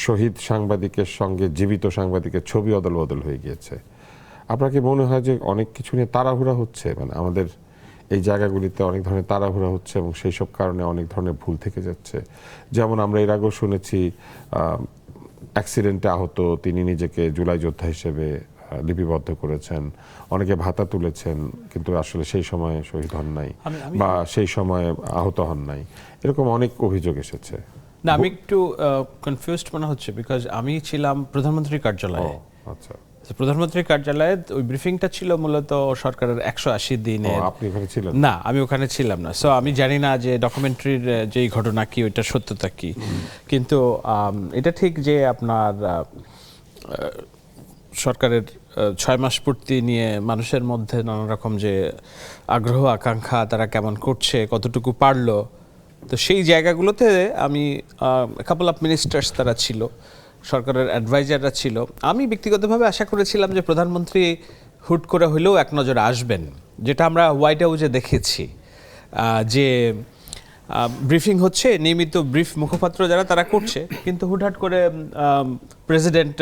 শহীদ সাংবাদিকের সঙ্গে জীবিত সাংবাদিকের ছবি অদল বদল হয়ে গিয়েছে। আপনার কি মনে হয় যে অনেক কিছু নিয়ে তাড়াহুড়া হচ্ছে, মানে আমাদের এই জায়গাগুলিতে অনেক ধরনের তাড়াহুড়া হচ্ছে এবং সেই সব কারণে অনেক ধরনের ভুল থেকে যাচ্ছে? যেমন আমরা এর আগেও শুনেছি অ্যাক্সিডেন্টে আহত তিনি নিজেকে জুলাই যোদ্ধা হিসেবে লিপিবদ্ধ করেছেন, অনেকে ভাতা তুলেছেন কিন্তু আসলে সেই সময় শহীদ হন নাই বা সেই সময় আহত হন নাই, এরকম অনেক অভিযোগ এসেছে। না, আমি একটু কনফিউজড মনে হচ্ছে, বিকজ আমি ছিলাম প্রধানমন্ত্রীর কার্যালয়ে। আচ্ছা, প্রধানমন্ত্রীর কার্যালয়ে ওই ব্রিফিংটা ছিল মূলত সরকারের 180 দিনে। আপনি ওখানে ছিলেন? না, আমি ওখানে ছিলাম না, সো আমি জানি না যে ডকুমেন্টারির যেই ঘটনা কি ওইটার সত্যতা কি। কিন্তু এটা ঠিক যে আপনার সরকারের 6 মাস পূর্তি নিয়ে মানুষের মধ্যে নানা রকম যে আগ্রহ আকাঙ্ক্ষা, তারা কেমন করছে, কতটুকু পারলো, তো সেই জায়গাগুলোতে আমি কাপল অফ মিনিস্টার্স তারা ছিল, সরকারের অ্যাডভাইজাররা ছিল। আমি ব্যক্তিগতভাবে আশা করেছিলাম যে প্রধানমন্ত্রী হুট করে হলেও এক নজরে আসবেন, যেটা আমরা হোয়াইট হাউসে দেখেছি যে ব্রিফিং হচ্ছে, নিয়মিত ব্রিফ মুখপাত্র যারা তারা করছে, কিন্তু হুটহাট করে প্রেসিডেন্ট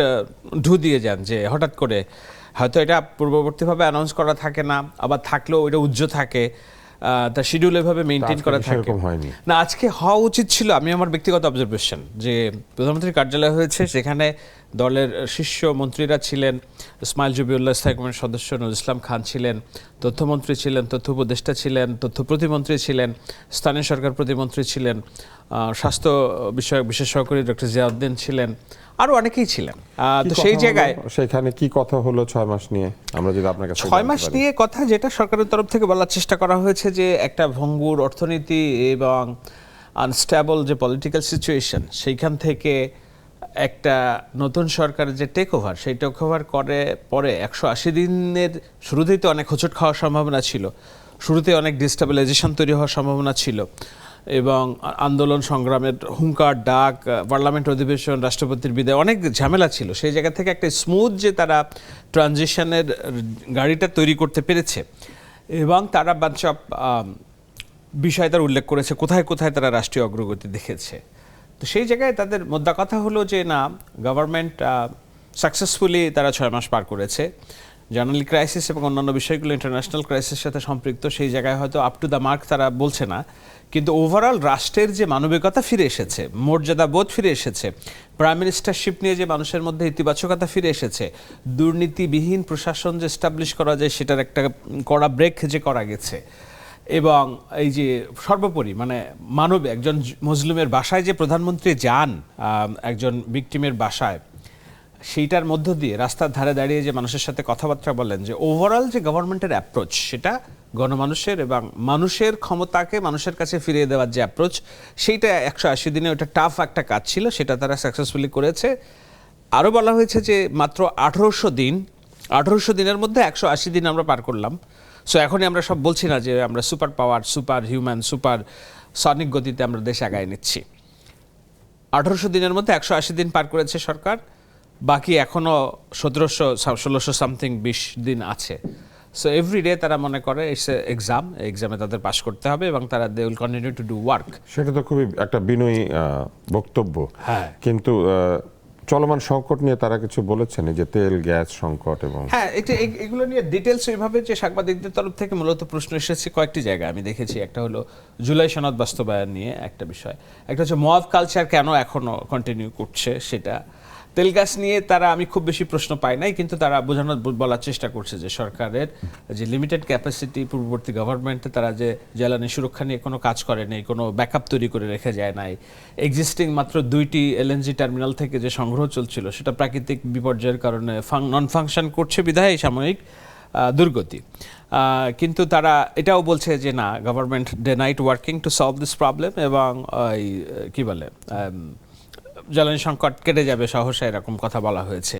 ঢু দিয়ে যান যে হঠাৎ করে হয়তো এটা পূর্ববর্তীভাবে অ্যানাউন্স করা থাকে না, আবার থাকলেও এটা উজ্জ্ব থাকে, তার শিডিউল এভাবে মেনটেন করা থাকে না। আজকে হওয়া উচিত ছিল, আমি আমার ব্যক্তিগত অবজারভেশন, যে প্রধানমন্ত্রীর কার্যালয় হয়েছে, সেখানে দলের শীর্ষ মন্ত্রীরা ছিলেন, ইসমাইল জবিউল্লাহ স্থায়ী কমিটির সদস্য নজরুল ইসলাম খান ছিলেন, তথ্যমন্ত্রী ছিলেন, তথ্য উপদেষ্টা ছিলেন, তথ্য প্রতিমন্ত্রী ছিলেন, স্থানীয় সরকার প্রতিমন্ত্রী ছিলেন, স্বাস্থ্য বিষয়ক বিশেষ সহকারী ডক্টর জিয়াউদ্দিন ছিলেন, আরও অনেকেই ছিলেন। তো সেই জায়গায় সেখানে কি কথা হলো 6 মাস নিয়ে? আমরা যদি আপনার কাছে 6 মাস নিয়ে কথা, যেটা সরকারের তরফ থেকে বলার চেষ্টা করা হয়েছে যে একটা ভঙ্গুর অর্থনীতি এবং আনস্টেবল যে পলিটিক্যাল সিচুয়েশন, সেইখান থেকে একটা নতুন সরকারের যে টেক ওভার, সেই টেক ওভার করে পরে 180 দিনের শুরুতেই তো অনেক হোঁচট খাওয়ার সম্ভাবনা ছিল, শুরুতেই অনেক ডিস্টেবিলাইজেশন তৈরি হওয়ার সম্ভাবনা ছিল, এবং আন্দোলন সংগ্রামের হুঙ্কার ডাক, পার্লামেন্ট অধিবেশন, রাষ্ট্রপতির বিদায়, অনেক ঝামেলা ছিল। সেই জায়গা থেকে একটা স্মুথ যে তারা ট্রানজিশনের গাড়িটা তৈরি করতে পেরেছে, এবং তারা বাঞ্চ অফ বিষয় তারা উল্লেখ করেছে কোথায় কোথায় তারা রাষ্ট্রীয় অগ্রগতি দেখেছে। তো সেই জায়গায় তাদের মোদ্দা কথা হলো যে না, গভর্নমেন্ট সাকসেসফুলি তারা 6 মাস পার করেছে। জার্নালি ক্রাইসিস এবং অন্যান্য বিষয়গুলো ইন্টারন্যাশনাল ক্রাইসিসের সাথে সম্পৃক্ত, সেই জায়গায় হয়তো আপ টু দ্য মার্ক তারা বলছে না, কিন্তু ওভারঅল রাষ্ট্রের যে মানবিকতা ফিরে এসেছে, মর্যাদা বোধ ফিরে এসেছে, প্রাইম মিনিস্টারশিপ নিয়ে যে মানুষের মধ্যে ইতিবাচকতা ফিরে এসেছে, দুর্নীতিবিহীন প্রশাসন যে এস্টাবলিশ করা যায় সেটার একটা কড়া ব্রেক যে করা গেছে, এবং এই যে সর্বোপরি মানে মানবে একজন মুসলিমের বাসায় যে প্রধানমন্ত্রী যান, একজন ভিকটিমের বাসায়, সেইটার মধ্য দিয়ে রাস্তার ধারে দাঁড়িয়ে যে মানুষের সাথে কথাবার্তা বলেন, যে ওভারঅল যে গভর্নমেন্টের অ্যাপ্রোচ, সেটা গণমানুষের এবং মানুষের ক্ষমতাকে মানুষের কাছে ফিরিয়ে দেওয়ার যে অ্যাপ্রোচ, সেইটা 180 দিনে ওটা টাফ একটা কাজ ছিল, সেটা তারা সাকসেসফুলি করেছে। আরও বলা হয়েছে যে মাত্র 1800 দিনের মধ্যে 180 দিন আমরা পার করলাম। সো এখনই আমরা সব বলছি না যে আমরা super power, super human, super Sonic গতিতে আমরা দেশ আগায় নিচ্ছি। 1800 দিনের মধ্যে 180 দিন পার করেছে সরকার, বাকি এখনও 1600 সামথিং 20 দিন আছে। সো এভরিডে তারা মনে করে ইটস এক্সাম, এক্সামে তাদের পাশ করতে হবে এবং তারা they will continue to do work. সেটা তো খুবই একটা বিনয়ী বক্তব্য। হ্যাঁ, কিন্তু চলমান সংকট নিয়ে তারা কিছু বলেছেন, যে তেল গ্যাস সংকট, এবং হ্যাঁ এগুলো নিয়ে ডিটেলস ওইভাবে যে সাংবাদিকদের তরফ থেকে মূলত প্রশ্ন এসেছে কয়েকটি জায়গায় আমি দেখেছি। একটা হলো জুলাই সনদ বাস্তবায়ন নিয়ে একটা বিষয়, একটা হচ্ছে মব কালচার কেন এখনো কন্টিনিউ করছে সেটা, তেল গ্যাস নিয়ে তারা আমি খুব বেশি প্রশ্ন পাই নাই, কিন্তু তারা বলার চেষ্টা করছে যে সরকারের যে লিমিটেড ক্যাপাসিটি, পূর্ববর্তী গভর্নমেন্টে তারা যে জ্বালানি সুরক্ষা নিয়ে কোনো কাজ করে নেই, কোনো ব্যাকআপ তৈরি করে রেখে যায় নাই, এক্সিস্টিং মাত্র 2টি এলএনজি টার্মিনাল থেকে যে সংগ্রহ চলছিল সেটা প্রাকৃতিক বিপর্যয়ের কারণে নন ফাংশন করছে, বিধায় সাময়িক দুর্গতি। কিন্তু তারা এটাও বলছে যে না, government day night working to solve this problem, এবং কি বলে জ্বালানি সংকট কেটে যাবে সহসা, এরকম কথা বলা হয়েছে।